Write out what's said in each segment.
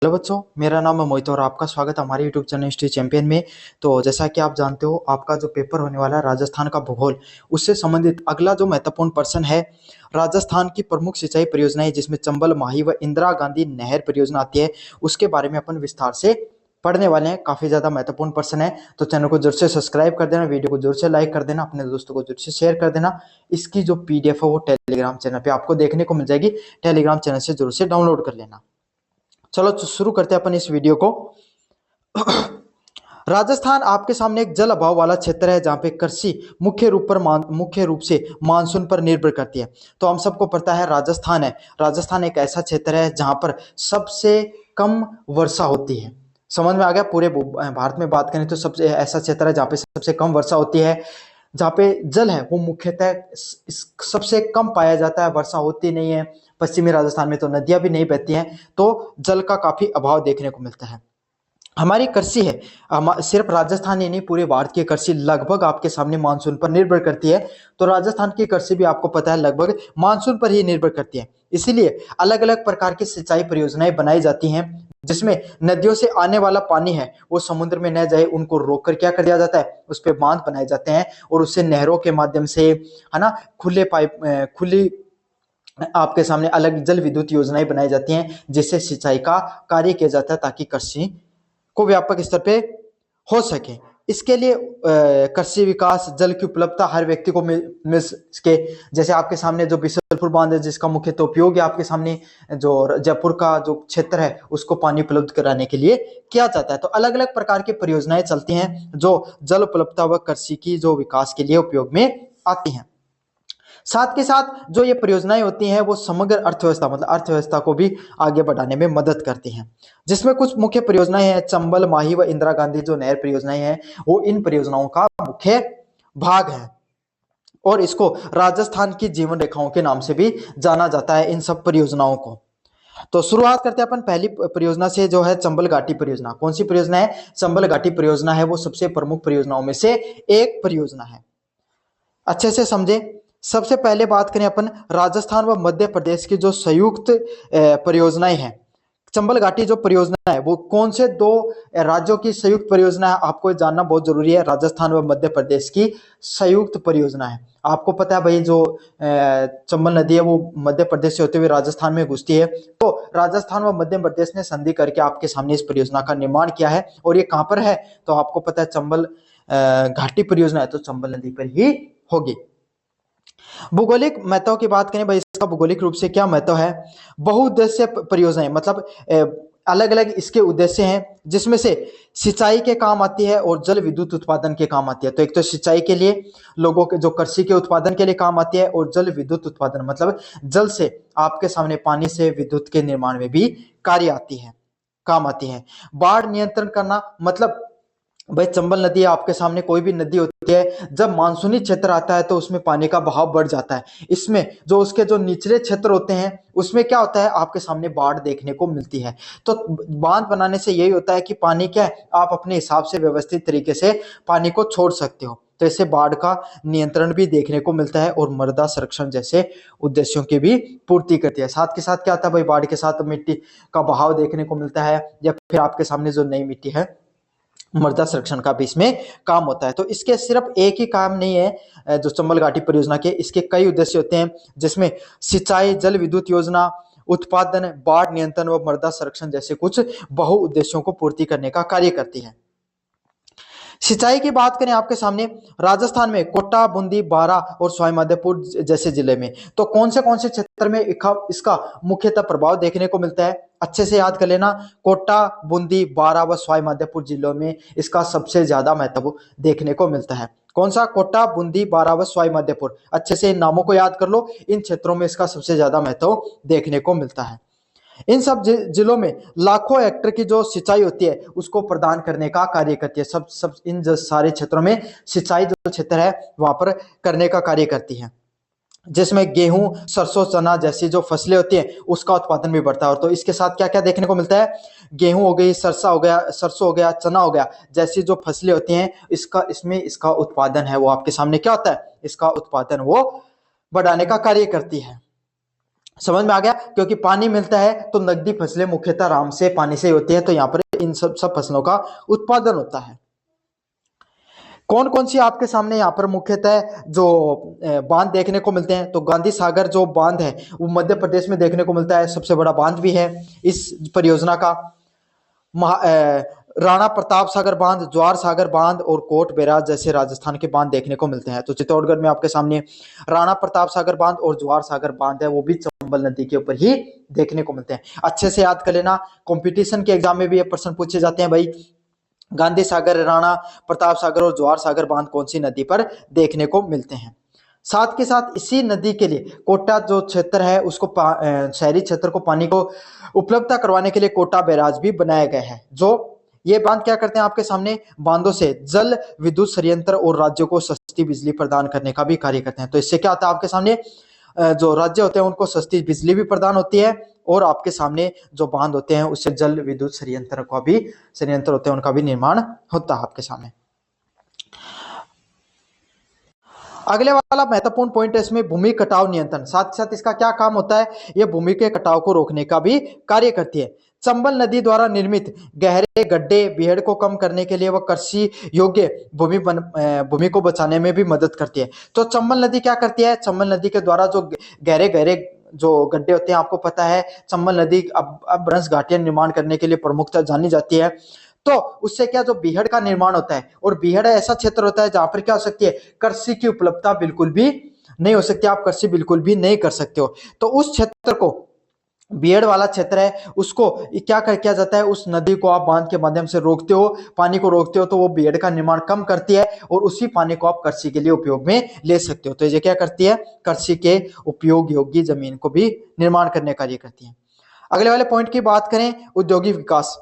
Hello बच्चों, मेरा नाम है मोहित और आपका स्वागत है हमारे यूट्यूब चैनल हिस्ट्री चैंपियन में। तो जैसा कि आप जानते हो, आपका जो पेपर होने वाला है राजस्थान का भूगोल, उससे संबंधित अगला जो महत्वपूर्ण प्रश्न है, राजस्थान की प्रमुख सिंचाई परियोजनाएं जिसमें चंबल, माही व इंदिरा गांधी नहर परियोजना आती है, उसके बारे में अपन विस्तार से पढ़ने वाले हैं। काफी ज्यादा महत्वपूर्ण प्रश्न है, तो चैनल को जरूर से सब्सक्राइब कर देना, वीडियो को जरूर से लाइक कर देना, अपने दोस्तों को जरूर से शेयर कर देना। इसकी जो पीडीएफ है वो टेलीग्राम चैनल पे आपको देखने को मिल जाएगी, टेलीग्राम चैनल से जरूर से डाउनलोड कर लेना। चलो तो शुरू करते हैं अपन इस वीडियो को। राजस्थान आपके सामने एक जल अभाव वाला क्षेत्र है, जहां पे कृषि मुख्य रूप से मानसून पर निर्भर करती है। तो हम सबको पता है राजस्थान एक ऐसा क्षेत्र है जहां पर सबसे कम वर्षा होती है। समझ में आ गया? पूरे भारत में बात करें तो सबसे ऐसा क्षेत्र है जहाँ पे सबसे कम वर्षा होती है, जहाँ पे जल है वो मुख्यतः सबसे कम पाया जाता है, वर्षा होती नहीं है। पश्चिमी राजस्थान में तो नदियां भी नहीं बहती हैं, तो जल का काफी अभाव देखने को मिलता है। हमारी कृषि है, सिर्फ राजस्थान ही नहीं, पूरे भारत की कृषि लगभग आपके सामने मानसून पर निर्भर करती है। तो राजस्थान की कृषि भी आपको पता है लगभग मानसून पर ही निर्भर करती है। इसीलिए अलग अलग प्रकार की सिंचाई परियोजनाएं बनाई जाती हैं, जिसमें नदियों से आने वाला पानी है वो समुद्र में न जाए, उनको रोककर क्या कर दिया जाता है, उस पर बांध बनाए जाते हैं और उससे नहरों के माध्यम से, है ना, खुली आपके सामने अलग जल विद्युत योजनाएं बनाई जाती हैं, जिससे सिंचाई का कार्य किया जाता है ताकि कृषि को व्यापक स्तर पे हो सके। इसके लिए कृषि विकास, जल की उपलब्धता हर व्यक्ति को मिल सके। जैसे आपके सामने जो बिशनपुर बांध है, जिसका मुख्यतः उपयोग है आपके सामने जो जयपुर का जो क्षेत्र है उसको पानी उपलब्ध कराने के लिए किया जाता है। तो अलग अलग प्रकार की परियोजनाएं चलती हैं जो जल उपलब्धता व कृषि की जो विकास के लिए उपयोग में आती हैं। साथ के साथ जो ये परियोजनाएं होती हैं वो समग्र अर्थव्यवस्था, मतलब अर्थव्यवस्था को भी आगे बढ़ाने में मदद करती हैं। जिसमें कुछ मुख्य परियोजनाएं हैं, चंबल, माही व इंदिरा गांधी जो नहर परियोजनाएं हैं, वो इन परियोजनाओं का मुख्य भाग है और इसको राजस्थान की जीवन रेखाओं के नाम से भी जाना जाता है इन सब परियोजनाओं को। तो शुरुआत करते हैं अपन पहली परियोजना से, जो है चंबल घाटी परियोजना। कौन सी परियोजना है? चंबल घाटी परियोजना है, वो सबसे प्रमुख परियोजनाओं में से एक परियोजना है। अच्छे से समझे। सबसे पहले बात करें अपन राजस्थान व मध्य प्रदेश की जो संयुक्त परियोजनाएं हैं। चंबल घाटी जो परियोजना है वो कौन से दो राज्यों की संयुक्त परियोजना है, आपको जानना बहुत जरूरी है। राजस्थान व मध्य प्रदेश की संयुक्त परियोजना है। आपको पता है भाई, जो चंबल नदी है वो मध्य प्रदेश से होते हुए राजस्थान में घुसती है। तो राजस्थान व मध्य प्रदेश ने संधि करके आपके सामने इस परियोजना का निर्माण किया है। और ये कहां पर है? तो आपको पता है चंबल घाटी परियोजना है तो चंबल नदी पर ही होगी। भौगोलिक महत्व की बात करें भाई, इसका भौगोलिक रूप से क्या महत्व है? बहुउद्देश्य परियोजनाएं, मतलब अलग अलग इसके उद्देश्य हैं, जिसमें से सिंचाई के काम आती है और जल विद्युत उत्पादन के काम आती है। तो एक तो सिंचाई के लिए, लोगों के जो कृषि के उत्पादन के लिए काम आती है, और जल विद्युत उत्पादन मतलब जल से आपके सामने पानी से विद्युत के निर्माण में भी कार्य आती है, काम आती है। बाढ़ नियंत्रण करना, मतलब भाई चंबल नदी आपके सामने, कोई भी नदी होती है, जब मानसूनी क्षेत्र आता है तो उसमें पानी का बहाव बढ़ जाता है। इसमें जो उसके जो निचले क्षेत्र होते हैं उसमें क्या होता है, आपके सामने बाढ़ देखने को मिलती है। तो बांध बनाने से यही होता है कि पानी क्या है, आप अपने हिसाब से व्यवस्थित तरीके से पानी को छोड़ सकते हो। तो इससे बाढ़ का नियंत्रण भी देखने को मिलता है और मृदा संरक्षण जैसे उद्देश्यों की भी पूर्ति करती है। साथ के साथ क्या आता है भाई, बाढ़ के साथ मिट्टी का बहाव देखने को मिलता है, या फिर आपके सामने जो नई मिट्टी है, मृदा संरक्षण का भी इसमें काम होता है। तो इसके सिर्फ एक ही काम नहीं है जो चंबल घाटी परियोजना के, इसके कई उद्देश्य होते हैं, जिसमें सिंचाई, जल विद्युत योजना, उत्पादन, बाढ़ नियंत्रण व मृदा संरक्षण जैसे कुछ बहु उद्देश्यों को पूर्ति करने का कार्य करती है। सिंचाई की बात करें आपके सामने, राजस्थान में कोटा, बूंदी, बारा और सवाई माधोपुर जैसे जिले में, तो कौन से क्षेत्र में इसका मुख्यतः प्रभाव देखने को मिलता है? अच्छे से याद कर लेना, कोटा, बूंदी, बारा व सवाई माधोपुर जिलों में इसका सबसे ज्यादा महत्व देखने को मिलता है। कौन सा? कोटा, बूंदी, बारा व सवाई माधोपुर। अच्छे से इन नामों को याद कर लो, इन क्षेत्रों में इसका सबसे ज्यादा महत्व देखने को मिलता है। इन सब जिलों में लाखों हेक्टेयर की जो सिंचाई होती है उसको प्रदान करने का कार्य करती है। सब इन सारे क्षेत्रों में सिंचाई जो क्षेत्र है वहां पर करने का कार्य करती है, जिसमें गेहूं, सरसों, चना जैसी जो फसलें होती हैं उसका उत्पादन भी बढ़ता है। और तो इसके साथ क्या क्या देखने को मिलता है? गेहूं हो गई, सरसों हो गया, चना हो गया, जैसी जो फसलें होती हैं इसका उत्पादन है वो आपके सामने क्या होता है, इसका उत्पादन वो बढ़ाने का कार्य करती है। समझ में आ गया? क्योंकि पानी मिलता है तो नकदी फसलें मुख्यतः आराम से पानी से ही होती है, तो यहाँ पर इन सब फसलों का उत्पादन होता है। कौन कौन सी आपके सामने यहाँ पर मुख्यतः जो बांध देखने को मिलते हैं, तो गांधी सागर जो बांध है वो मध्य प्रदेश में देखने को मिलता है, सबसे बड़ा बांध भी है इस परियोजना का। राणा प्रताप सागर बांध, ज्वार सागर बांध और कोट बैराज जैसे राजस्थान के बांध देखने को मिलते हैं। तो चित्तौड़गढ़ में आपके सामने राणा प्रताप सागर बांध और ज्वार सागर बांध है, वो भी चंबल नदी के ऊपर ही देखने को मिलते हैं। अच्छे से याद कर लेना, कंपटीशन के एग्जाम में भी ये प्रश्न पूछे जाते हैं भाई, गांधी सागर, राणा प्रताप सागर और ज्वार सागर बांध कौन सी नदी पर देखने को मिलते हैं। साथ के साथ इसी नदी के लिए कोटा जो क्षेत्र है उसको शहरी क्षेत्र को पानी को उपलब्धता करवाने के लिए कोटा बैराज भी बनाया गया है। जो ये बांध क्या करते हैं, आपके सामने बांधों से जल विद्युत संयंत्र और राज्यों को सस्ती बिजली प्रदान करने का भी कार्य करते हैं। तो इससे क्या होता है, आपके सामने जो राज्य होते हैं उनको सस्ती बिजली भी प्रदान होती है, और आपके सामने जो बांध होते हैं उससे जल विद्युत संयंत्र होते हैं उनका भी निर्माण होता है आपके सामने। अगले वाला महत्वपूर्ण पॉइंट है इसमें भूमि कटाव नियंत्रण। साथ साथ इसका क्या काम होता है, यह भूमि के कटाव को रोकने का भी कार्य करती है। चंबल नदी द्वारा निर्मित गहरे गड्ढे बीहड़ को कम करने के लिए वह कृषि योग्य भूमि को बचाने में भी मदद करती है। तो चंबल नदी क्या करती है, चंबल नदी के द्वारा जो गहरे गहरे जो गड्ढे होते हैं, आपको पता है चंबल नदी अब ब्रंश घाटियां निर्माण करने के लिए प्रमुखता जानी जाती है। तो उससे क्या जो बीहड़ का निर्माण होता है, और बीहड़ ऐसा क्षेत्र होता है जहां पर क्या हो सकती है, कृषि की उपलब्धता बिल्कुल भी नहीं हो सकती, आप कृषि बिल्कुल भी नहीं कर सकते हो। तो उस क्षेत्र को, बीहड़ वाला क्षेत्र है, उसको क्या कर किया जाता है, उस नदी को आप बांध के माध्यम से रोकते हो, पानी को रोकते हो, तो वो बीहड़ का निर्माण कम करती है और उसी पानी को आप कृषि के लिए उपयोग में ले सकते हो। तो ये क्या करती है, कृषि के उपयोग योग्य जमीन को भी निर्माण करने का कार्य करती है। अगले वाले पॉइंट की बात करें, औद्योगिक विकास।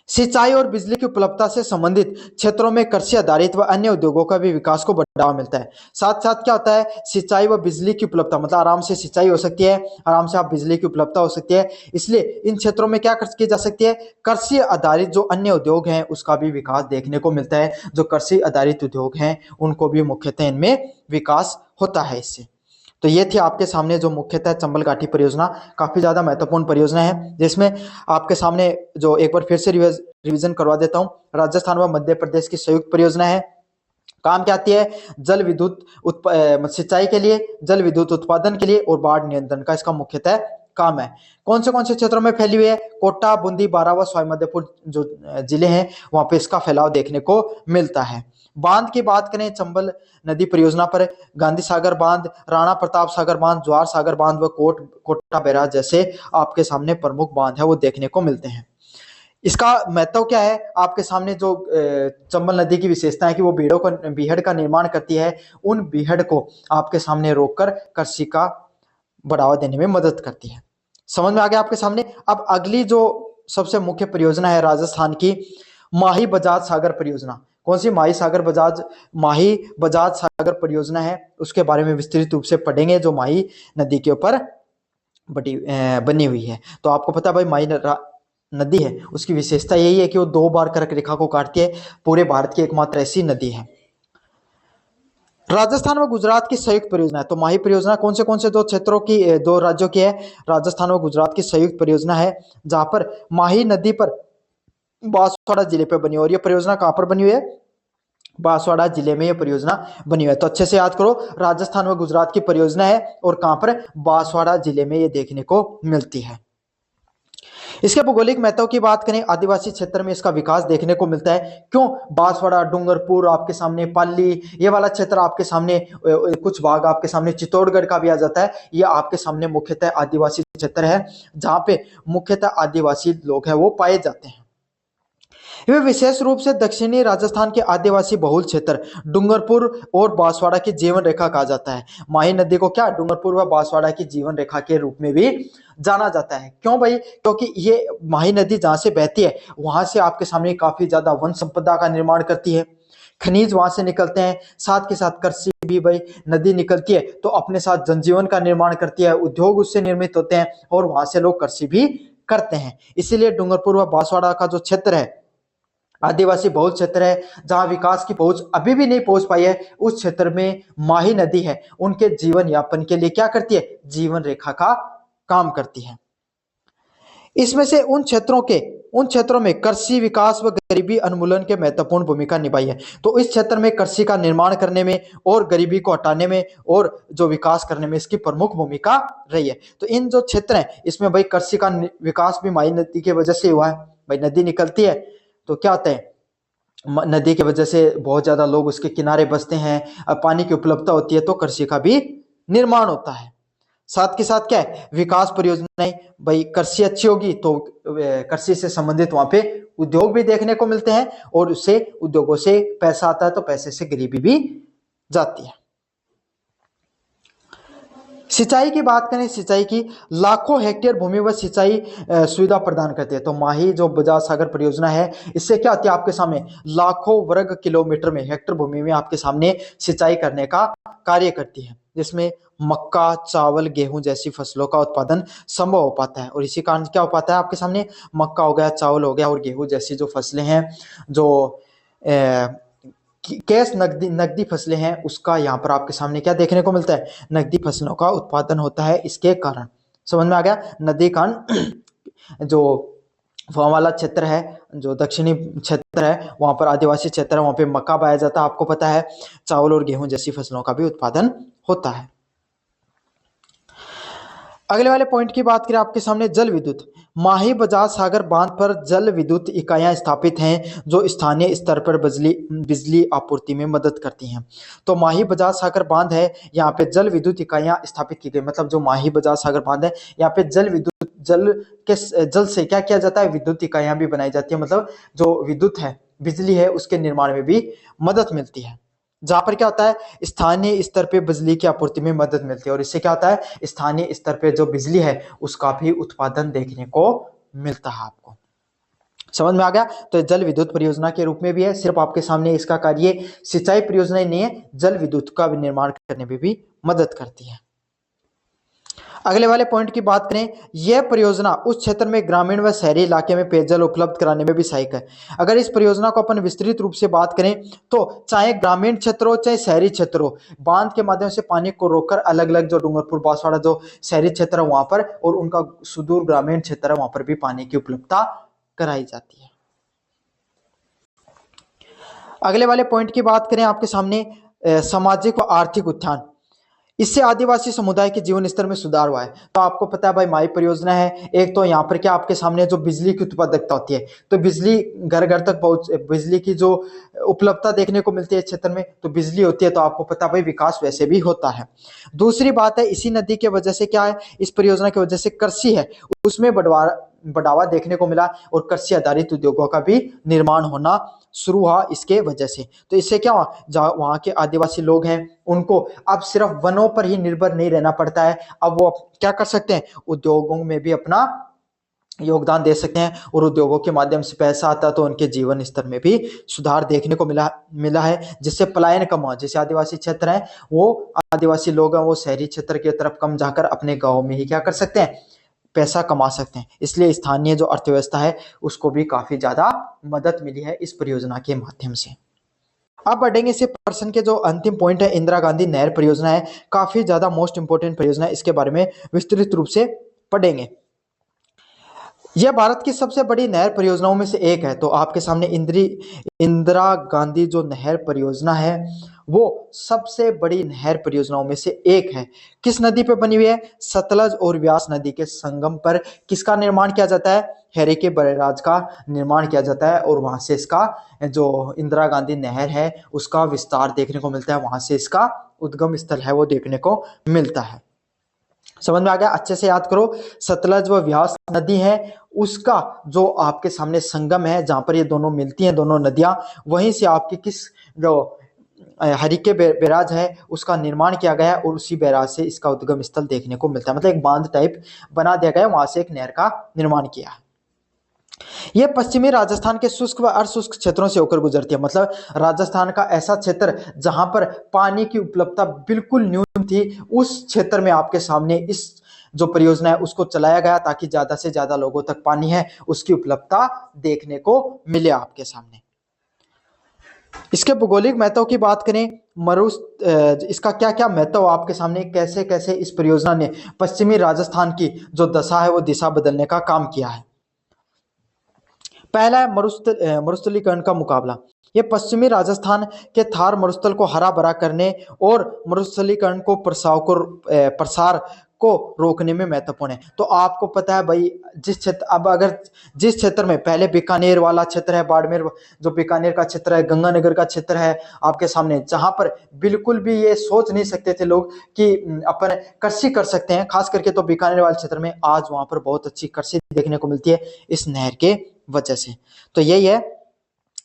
सिंचाई और बिजली की उपलब्धता से संबंधित क्षेत्रों में कृषि आधारित व अन्य उद्योगों का भी विकास को बढ़ावा मिलता है। साथ साथ क्या होता है, सिंचाई व बिजली की उपलब्धता, मतलब आराम से सिंचाई हो सकती है, आराम से आप बिजली की उपलब्धता हो सकती है, इसलिए इन क्षेत्रों में क्या की जा सकती है, कृषि आधारित जो अन्य उद्योग हैं उसका भी विकास देखने को मिलता है। जो कृषि आधारित उद्योग हैं उनको भी मुख्यतः इनमें विकास होता है इससे। तो ये थी आपके सामने जो मुख्यतः चंबल घाटी परियोजना, काफी ज्यादा महत्वपूर्ण परियोजना है, जिसमें आपके सामने जो एक बार फिर से रिवीजन करवा देता हूँ, राजस्थान व मध्य प्रदेश की संयुक्त परियोजना है। काम क्या आती है, जल विद्युत सिंचाई के लिए, जल विद्युत उत्पादन के लिए और बाढ़ नियंत्रण का इसका मुख्यतः काम है। कौन से क्षेत्रों में फैली हुई है, कोटा, बूंदी, बारां व सवाई माधोपुर जो जिले हैं वहां पे इसका फैलाव देखने को मिलता है। बांध की बात करें चंबल नदी परियोजना पर, गांधी सागर बांध, राणा प्रताप सागर बांध, ज्वार सागर बांध व कोटा बैराज जैसे आपके सामने प्रमुख बांध है वो देखने को मिलते हैं। इसका महत्व क्या है, आपके सामने जो चंबल नदी की विशेषता है कि वो बीहड़ का निर्माण करती है, उन बीहड़ को आपके सामने रोककर कृषि का बढ़ावा देने में मदद करती है। समझ में आ गया आपके सामने। अब अगली जो सबसे मुख्य परियोजना है राजस्थान की, माही बजाज सागर परियोजना। कौन सी, माही बजाज सागर परियोजना है, उसके बारे में विस्तृत रूप से पढ़ेंगे, जो माही नदी के ऊपर बनी हुई है। तो आपको पता है भाई माही नदी है, उसकी विशेषता यही है कि वो 2 बार कर्क रेखा को काटती है, पूरे भारत की एकमात्र ऐसी नदी है। राजस्थान व गुजरात की संयुक्त परियोजना है। तो माही परियोजना कौन से दो क्षेत्रों की, 2 राज्यों की है, राजस्थान व गुजरात की संयुक्त परियोजना है, जहां पर माही नदी पर बांसवाड़ा जिले पर बनी, और ये परियोजना कहां पर बनी हुई है, बांसवाड़ा जिले में ये परियोजना बनी हुई है। तो अच्छे से याद करो, राजस्थान व गुजरात की परियोजना है और कहां पर, बांसवाड़ा जिले में ये देखने को मिलती है। इसके भौगोलिक महत्व की बात करें, आदिवासी क्षेत्र में इसका विकास देखने को मिलता है। क्यों, बांसवाड़ा, डूंगरपुर, आपके सामने पाली, ये वाला क्षेत्र आपके सामने, कुछ भाग आपके सामने चित्तौड़गढ़ का भी आ जाता है, ये आपके सामने मुख्यतः आदिवासी क्षेत्र है, जहां पे मुख्यतः आदिवासी लोग हैं वो पाए जाते हैं। वे विशेष रूप से दक्षिणी राजस्थान के आदिवासी बहुल क्षेत्र डूंगरपुर और बांसवाड़ा की जीवन रेखा कहा जाता है। माही नदी को क्या, डूंगरपुर व बांसवाड़ा की जीवन रेखा के रूप में भी जाना जाता है। क्यों भाई, क्योंकि ये माही नदी जहां से बहती है वहां से आपके सामने काफी ज्यादा वन संपदा का निर्माण करती है, खनिज वहां से निकलते हैं, साथ के साथ कृषि भी भाई, नदी निकलती है तो अपने साथ जनजीवन का निर्माण करती है, उद्योग उससे निर्मित होते हैं और वहां से लोग कृषि भी करते हैं। इसीलिए डूंगरपुर व बांसवाड़ा का जो क्षेत्र है आदिवासी बहुल क्षेत्र है, जहां विकास की पहुंच अभी भी नहीं पहुंच पाई है, उस क्षेत्र में माही नदी है, उनके जीवन यापन के लिए क्या करती है, जीवन रेखा का काम करती है। इसमें से उन क्षेत्रों में कृषि विकास व गरीबी उन्मूलन के महत्वपूर्ण भूमिका निभाई है। तो इस क्षेत्र में कृषि का निर्माण करने में और गरीबी को हटाने में और जो विकास करने में इसकी प्रमुख भूमिका रही है। तो इन जो क्षेत्र हैं इसमें भाई कृषि का विकास भी माही नदी की वजह से हुआ है। भाई नदी निकलती है तो क्या होता है, नदी की वजह से बहुत ज्यादा लोग उसके किनारे बसते हैं, अब पानी की उपलब्धता होती है तो कृषि का भी निर्माण होता है। साथ के साथ क्या है, विकास परियोजनाएं, भाई कृषि अच्छी होगी तो कृषि से संबंधित वहां पे उद्योग भी देखने को मिलते हैं और उससे उद्योगों से पैसा आता है तो पैसे से गरीबी भी जाती है। सिंचाई की बात करें, सिंचाई की लाखों हेक्टेयर भूमि व सिंचाई सुविधा प्रदान करती है। तो माही जो बजाज सागर परियोजना है इससे क्या होती है, आपके सामने लाखों वर्ग किलोमीटर में हेक्टेयर भूमि में आपके सामने सिंचाई करने का कार्य करती है, जिसमें मक्का, चावल, गेहूं जैसी फसलों का उत्पादन संभव हो पाता है। और इसी कारण क्या हो पाता है, आपके सामने मक्का हो गया, चावल हो गया और गेहूं जैसी जो फसलें हैं, जो कैश नकदी फसलें हैं, उसका यहाँ पर आपके सामने क्या देखने को मिलता है, नकदी फसलों का उत्पादन होता है इसके कारण। समझ में आ गया। नदी का जो वाला क्षेत्र है, जो दक्षिणी क्षेत्र है, वहां पर आदिवासी क्षेत्र है, वहां पे मक्का पाया जाता है, आपको पता है। चावल और गेहूं जैसी फसलों का भी उत्पादन होता है। अगले वाले पॉइंट की बात करें, आपके सामने जल विद्युत। माही बजाज सागर बांध पर जल विद्युत इकाइयां स्थापित हैं जो स्थानीय स्तर पर बिजली आपूर्ति में मदद करती हैं। तो माही बजाज सागर बांध है, यहाँ पे जल विद्युत इकाइयां स्थापित की गई। मतलब जो माही बजाज सागर बांध है, यहाँ पे जल से क्या किया जाता है, विद्युत इकाइयां भी बनाई जाती है। मतलब जो विद्युत है, बिजली है, उसके निर्माण में भी मदद मिलती है। जहां पर क्या होता है, स्थानीय स्तर पे बिजली की आपूर्ति में मदद मिलती है और इससे क्या होता है, स्थानीय स्तर पे जो बिजली है उसका भी उत्पादन देखने को मिलता है। आपको समझ में आ गया। तो जल विद्युत परियोजना के रूप में भी है, सिर्फ आपके सामने इसका कार्य सिंचाई परियोजना ही नहीं है, जल विद्युत का भी निर्माण करने में भी मदद करती है। अगले वाले पॉइंट की बात करें, यह परियोजना उस क्षेत्र में ग्रामीण व शहरी इलाके में पेयजल उपलब्ध कराने में भी सहायक है। अगर इस परियोजना को अपन विस्तृत रूप से बात करें तो चाहे ग्रामीण क्षेत्र हो चाहे शहरी क्षेत्र हो, बांध के माध्यम से पानी को रोककर अलग अलग जो डूंगरपुर बांसवाड़ा जो शहरी क्षेत्र है वहां पर और उनका सुदूर ग्रामीण क्षेत्र है वहां पर भी पानी की उपलब्धता कराई जाती है। अगले वाले पॉइंट की बात करें, आपके सामने सामाजिक व आर्थिक उत्थान। इससे आदिवासी समुदाय के जीवन स्तर में सुधार हुआ है। तो आपको पता है भाई, माई परियोजना है, एक तो यहाँ पर क्या आपके सामने जो बिजली की उत्पादकता होती है, तो बिजली घर घर तक पहुंच, बिजली की जो उपलब्धता देखने को मिलती है इस क्षेत्र में, तो बिजली होती है तो आपको पता भाई विकास वैसे भी होता है। दूसरी बात है, इसी नदी की वजह से क्या है, इस परियोजना की वजह से कृषि है उसमें बढ़ावा देखने को मिला और कृषि आधारित उद्योगों का भी निर्माण होना शुरू हुआ इसके वजह से। तो इससे क्या हुआ, जहाँ वहाँ के आदिवासी लोग हैं उनको अब सिर्फ वनों पर ही निर्भर नहीं रहना पड़ता है, अब वो क्या कर सकते हैं, उद्योगों में भी अपना योगदान दे सकते हैं और उद्योगों के माध्यम से पैसा आता है तो उनके जीवन स्तर में भी सुधार देखने को मिला है, जिससे पलायन कम हुआ। जैसे आदिवासी क्षेत्र है, वो आदिवासी लोग हैं वो शहरी क्षेत्र की तरफ कम जाकर अपने गाँव में ही क्या कर सकते हैं, पैसा कमा सकते हैं। इसलिए स्थानीय जो अर्थव्यवस्था है उसको भी काफी ज्यादा मदद मिली है इस परियोजना के माध्यम से। अब बढ़ेंगे इसे प्रश्न के जो अंतिम पॉइंट है, इंदिरा गांधी नहर परियोजना है, काफी ज्यादा मोस्ट इंपोर्टेंट परियोजना है, इसके बारे में विस्तृत रूप से पढ़ेंगे। यह भारत की सबसे बड़ी नहर परियोजनाओं में से एक है। तो आपके सामने इंदिरा गांधी जो नहर परियोजना है वो सबसे बड़ी नहर परियोजनाओं में से एक है। किस नदी पे बनी हुई है, सतलज और व्यास नदी के संगम पर किसका निर्माण किया जाता है, हरिके बैराज का निर्माण किया जाता है और वहां से इसका जो इंदिरा गांधी नहर है उसका विस्तार देखने को मिलता है, वहां से इसका उद्गम स्थल है वो देखने को मिलता है। समझ में आ गया, अच्छे से याद करो। सतलज व व्यास नदी है उसका जो आपके सामने संगम है जहां पर ये दोनों मिलती हैं दोनों नदियां, वहीं से आपकी किस जो हरिके बैराज है उसका निर्माण किया गया है और उसी बैराज से इसका उद्गम स्थल देखने को मिलता है। मतलब एक बांध टाइप बना दिया गया है, वहां से एक नहर का निर्माण किया है। यह पश्चिमी राजस्थान के शुष्क व अर्धशुष्क क्षेत्रों से होकर गुजरती है। मतलब राजस्थान का ऐसा क्षेत्र जहां पर पानी की उपलब्धता बिल्कुल न्यूनतम थी, उस क्षेत्र में आपके सामने इस जो परियोजना है उसको चलाया गया ताकि ज्यादा से ज्यादा लोगों तक पानी है उसकी उपलब्धता देखने को मिले आपके सामने। इसके भौगोलिक महत्व की बात करें, इसका क्या क्या महत्व आपके सामने, कैसे कैसे इस परियोजना ने पश्चिमी राजस्थान की जो दशा है वो दिशा बदलने का काम किया है। पहला है मरुस्थलीकरण का मुकाबला। ये पश्चिमी राजस्थान के थार मरुस्थल को हरा भरा करने और मरुस्थलीकरण को प्रसार को रोकने में महत्वपूर्ण है। तो आपको पता है भाई, जिस क्षेत्र में पहले बीकानेर वाला क्षेत्र है, बाड़मेर जो बीकानेर का क्षेत्र है, गंगानगर का क्षेत्र है आपके सामने, जहां पर बिल्कुल भी ये सोच नहीं सकते थे लोग कि अपन कृषि कर सकते हैं, खास करके तो बीकानेर वाले क्षेत्र में आज वहां पर बहुत अच्छी कृषि देखने को मिलती है इस नहर के वजह से। तो यही है,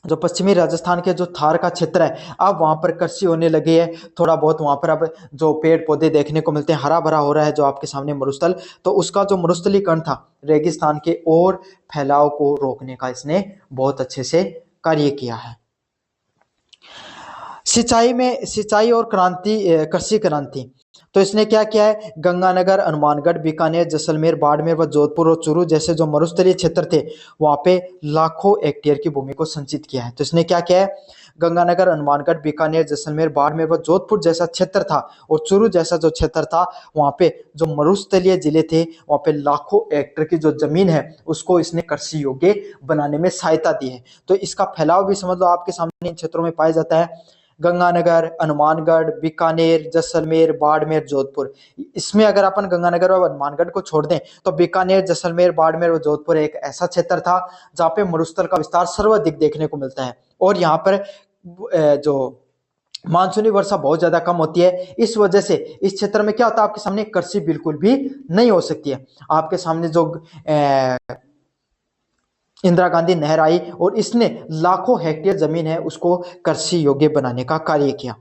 जो पश्चिमी राजस्थान के जो थार का क्षेत्र है, अब वहां पर कृषि होने लगी है, थोड़ा बहुत वहां पर अब जो पेड़ पौधे देखने को मिलते हैं, हरा भरा हो रहा है जो आपके सामने मरुस्थल। तो उसका जो मरुस्थलीकरण था, रेगिस्तान के और फैलाव को रोकने का इसने बहुत अच्छे से कार्य किया है। सिंचाई और कृषि क्रांति, तो इसने क्या किया है, गंगानगर, हनुमानगढ़, बीकानेर, जैसलमेर, बाड़मेर व जोधपुर और चूरू जैसे जो मरुस्थलीय क्षेत्र थे वहां पे लाखों हेक्टेयर की भूमि को संचित किया है। तो इसने क्या किया है, गंगानगर, हनुमानगढ़, बीकानेर, जैसलमेर, बाड़मेर व जोधपुर जैसा क्षेत्र था और चूरू जैसा जो क्षेत्र था, वहां पे जो मरुस्थलीय जिले थे वहां पे लाखों हेक्टेयर की जो जमीन है उसको इसने कृषि योग्य बनाने में सहायता दी है। तो इसका फैलाव भी समझ लो आपके सामने इन क्षेत्रों में पाया जाता है, गंगानगर, हनुमानगढ़, बीकानेर, जैसलमेर, बाड़मेर, जोधपुर। इसमें अगर अपन गंगानगर और हनुमानगढ़ को छोड़ दें तो बीकानेर, जैसलमेर, बाड़मेर और जोधपुर एक ऐसा क्षेत्र था जहाँ पे मरुस्थल का विस्तार सर्वाधिक देखने को मिलता है और यहाँ पर जो मानसूनी वर्षा बहुत ज्यादा कम होती है। इस वजह से इस क्षेत्र में क्या होता है, आपके सामने कृषि बिल्कुल भी नहीं हो सकती है। आपके सामने जो इंदिरा गांधी नहर आई और इसने लाखों हेक्टेयर जमीन है उसको कृषि योग्य बनाने का कार्य किया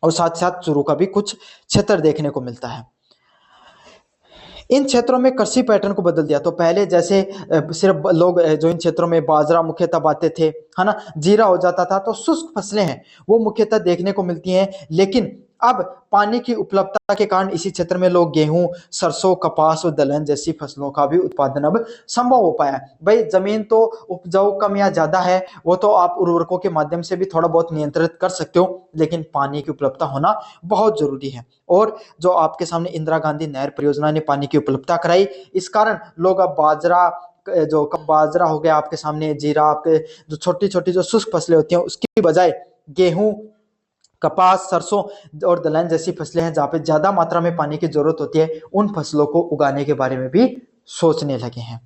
और साथ साथ चूरू का भी कुछ क्षेत्र देखने को मिलता है। इन क्षेत्रों में कृषि पैटर्न को बदल दिया। तो पहले जैसे सिर्फ लोग जो इन क्षेत्रों में बाजरा मुख्यतः बाते थे, है ना, जीरा हो जाता था, तो शुष्क फसलें हैं वो मुख्यतः देखने को मिलती हैं। लेकिन अब पानी की उपलब्धता के कारण इसी क्षेत्र में लोग गेहूं, सरसों, कपास और दलहन जैसी फसलों का भी उत्पादन अब संभव हो पाया है। भाई जमीन तो उपजाऊ कम या ज्यादा है, वो तो आप उर्वरकों के माध्यम से भी थोड़ा बहुत नियंत्रित कर सकते हो, लेकिन पानी की उपलब्धता होना बहुत जरूरी है। और जो आपके सामने इंदिरा गांधी नहर परियोजना ने पानी की उपलब्धता कराई, इस कारण लोग अब बाजरा हो गया आपके सामने, जीरा, आपके जो छोटी छोटी जो शुष्क फसलें होती हैं उसकी बजाय गेहूं, कपास, सरसों और दलहन जैसी फसलें हैं जहां पे ज्यादा मात्रा में पानी की जरूरत होती है, उन फसलों को उगाने के बारे में भी सोचने लगे हैं।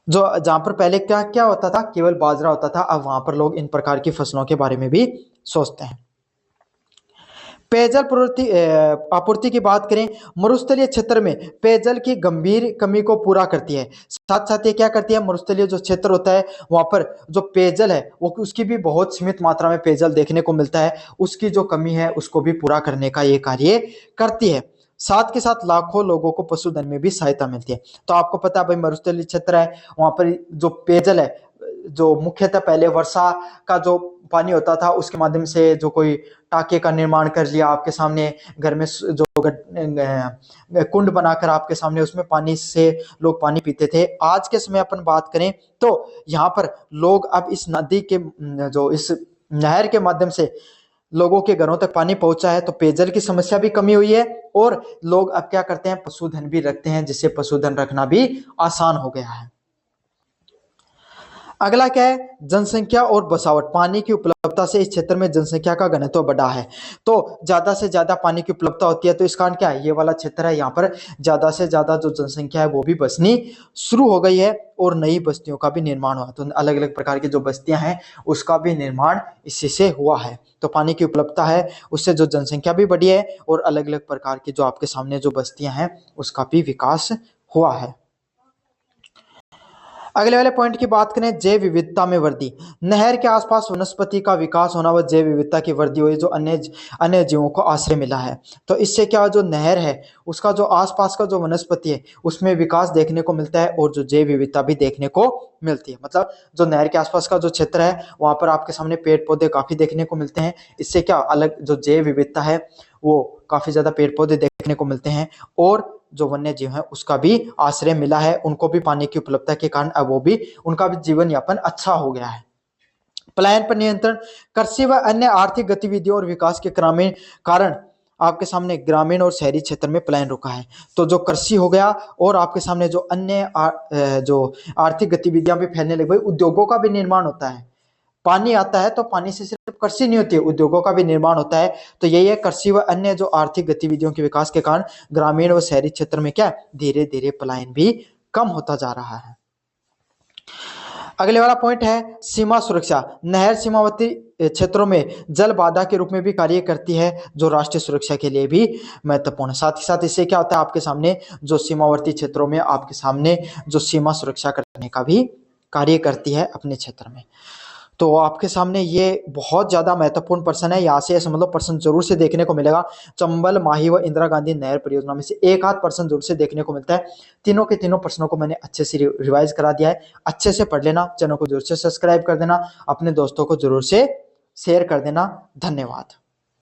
जो जहां पर पहले क्या क्या होता था, केवल बाजरा होता था, अब वहां पर लोग इन प्रकार की फसलों के बारे में भी सोचते हैं। पेयजल आपूर्ति की बात करें, मरुस्थलीय क्षेत्र में पेयजल की गंभीर कमी को पूरा करती है। साथ साथ ये क्या करती है, मरुस्थलीय जो क्षेत्र होता है वहां पर जो पेयजल है वो उसकी भी बहुत सीमित मात्रा में पेयजल देखने को मिलता है, उसकी जो कमी है उसको भी पूरा करने का ये कार्य करती है। साथ के साथ लाखों लोगों को पशुधन में भी सहायता मिलती है। तो आपको पता है भाई, मरुस्थलीय क्षेत्र है वहां पर जो पेयजल है, जो मुख्यतः पहले वर्षा का जो पानी होता था उसके माध्यम से जो कोई टाके का निर्माण कर लिया आपके सामने, घर में जो कुंड बनाकर आपके सामने उसमें पानी से लोग पानी पीते थे। आज के समय अपन बात करें तो यहाँ पर लोग अब इस नदी के जो इस नहर के माध्यम से लोगों के घरों तक पानी पहुंचा है, तो पेयजल की समस्या भी कमी हुई है और लोग अब क्या करते हैं, पशुधन भी रखते हैं, जिससे पशुधन रखना भी आसान हो गया है। अगला क्या है, जनसंख्या और बसावट। पानी की उपलब्धता से इस क्षेत्र में जनसंख्या का घनत्व बढ़ा है, तो ज्यादा से ज्यादा पानी की उपलब्धता होती है, तो इस कारण क्या है, ये वाला क्षेत्र है यहाँ पर ज्यादा से ज्यादा जो जनसंख्या है वो भी बसनी शुरू हो गई है और नई बस्तियों का भी निर्माण हुआ। तो अलग अलग प्रकार की जो बस्तियां हैं उसका भी निर्माण इसी से हुआ है। तो पानी की उपलब्धता है उससे जो जनसंख्या भी बढ़ी है और अलग अलग प्रकार की जो आपके सामने जो बस्तियां हैं उसका भी विकास हुआ है। अगले वाले पॉइंट की बात करें, जैव विविधता में वृद्धि। नहर के आसपास वनस्पति का विकास होना व जैव विविधता की वृद्धि हुई, जो अन्य जीवों को आश्रय मिला है। तो इससे क्या, जो नहर है उसका जो आसपास का जो वनस्पति है उसमें विकास देखने को मिलता है और जो जैव विविधता भी देखने को मिलती है। मतलब जो नहर के आसपास का जो क्षेत्र है वहां पर आपके सामने पेड़ पौधे काफी देखने को मिलते हैं। इससे क्या, अलग जो जैव विविधता है वो काफी ज्यादा पेड़ पौधे देखने को मिलते हैं और जो वन्य जीव है उसका भी आश्रय मिला है, उनको भी पानी की उपलब्धता के कारण अब वो भी, उनका भी जीवन यापन अच्छा हो गया है। पलायन पर नियंत्रण, कृषि व अन्य आर्थिक गतिविधियों और विकास के ग्रामीण कारण आपके सामने ग्रामीण और शहरी क्षेत्र में पलायन रुका है। तो जो कृषि हो गया और आपके सामने जो अन्य जो आर्थिक गतिविधियां भी फैलने लगी, भाई उद्योगों का भी निर्माण होता है। पानी आता है तो पानी से सिर्फ कृषि नहीं होती है, उद्योगों का भी निर्माण होता है। तो यही है, कृषि व अन्य जो आर्थिक गतिविधियों के विकास के कारण ग्रामीण व शहरी क्षेत्र में क्या धीरे धीरे पलायन भी कम होता जा रहा है। अगले वाला पॉइंट है सीमा सुरक्षा। नहर सीमावर्ती क्षेत्रों में जल बाधा के रूप में भी कार्य करती है, जो राष्ट्रीय सुरक्षा के लिए भी महत्वपूर्ण है। साथ ही साथ इससे क्या होता है, आपके सामने जो सीमावर्ती क्षेत्रों में आपके सामने जो सीमा सुरक्षा करने का भी कार्य करती है अपने क्षेत्र में। तो आपके सामने ये बहुत ज्यादा महत्वपूर्ण प्रश्न है, यहाँ से समझ लो प्रश्न जरूर से देखने को मिलेगा। चंबल, माही व इंदिरा गांधी नहर परियोजना में से एक आध प्रश्न जरूर से देखने को मिलता है। तीनों के तीनों प्रश्नों को मैंने अच्छे से रिवाइज करा दिया है, अच्छे से पढ़ लेना। चैनल को जरूर से सब्सक्राइब कर देना, अपने दोस्तों को जरूर से शेयर कर देना। धन्यवाद।